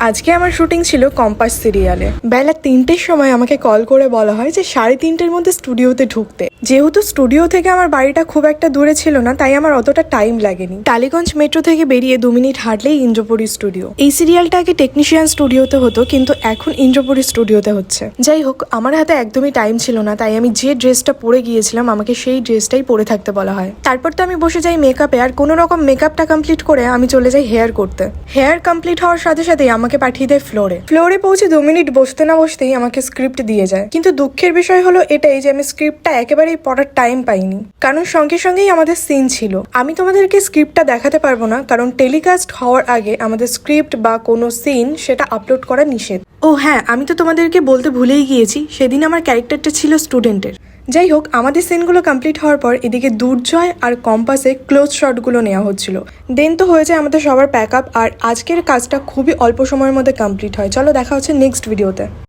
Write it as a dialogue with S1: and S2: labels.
S1: আজকে আমার শুটিং ছিল কম্পাস সিরিয়ালে। বেলা 3টের সময় আমাকে কল করে বলা হয় যে 3:30-এর মধ্যে স্টুডিওতে ঢুকতে। যেহেতু স্টুডিও থেকে আমার বাড়িটা খুব একটা দূরে ছিল না, তাই আমার অতটা টাইম লাগেনি। টালিগঞ্জ মেট্রো থেকে বেরিয়ে 2 মিনিট হাঁটলেই ইন্দ্রপুরী স্টুডিও। এই সিরিয়ালটা আগে টেকনিশিয়ান স্টুডিওতে হতো, কিন্তু এখন ইন্দ্রপুরী স্টুডিওতে হচ্ছে। যাই হোক, আমার হাতে একদমই টাইম ছিল না, তাই আমি যে ড্রেসটা পরে গিয়েছিলাম আমাকে সেই ড্রেসটাই পরে থাকতে বলা হয়। তারপর তো আমি বসে যাই মেকআপে, আর কোনো রকম মেকআপটা কমপ্লিট করে আমি চলে যাই হেয়ার করতে। হেয়ার কমপ্লিট হওয়ার সাথে সাথেই আমাকে পাঠিয়ে দেয় ফ্লোরে পৌঁছে 2 মিনিট বসতে না বসতেই আমাকে স্ক্রিপ্ট দিয়ে যায়। কিন্তু দুঃখের বিষয় হলো এটাই যে আমি স্ক্রিপ্টটা একেবারেই পড়ার টাইম পাইনি, কারণ সঙ্গে সঙ্গেই আমাদের সিন ছিল। আমি তোমাদেরকে স্ক্রিপ্টটা দেখাতে পারবো না, কারণ টেলিকাস্ট হওয়ার আগে আমাদের স্ক্রিপ্ট বা কোনো সিন সেটা আপলোড করা নিষেধ। ও হ্যাঁ, আমি তো তোমাদেরকে বলতে ভুলেই গিয়েছি, সেদিন আমার ক্যারেক্টারটা ছিল স্টুডেন্টের। যাই হোক, আমাদের সিনগুলো কমপ্লিট হওয়ার পর এদিকে দুর্জয় আর কম্পাসে ক্লোজ শটগুলো নেওয়া হচ্ছিল। দেন তো হয়ে যায় আমাদের সবার প্যাক আপ, আর আজকের কাজটা খুবই অল্প সময়ের মধ্যে কমপ্লিট হয়। চলো দেখা হচ্ছে নেক্সট ভিডিওতে।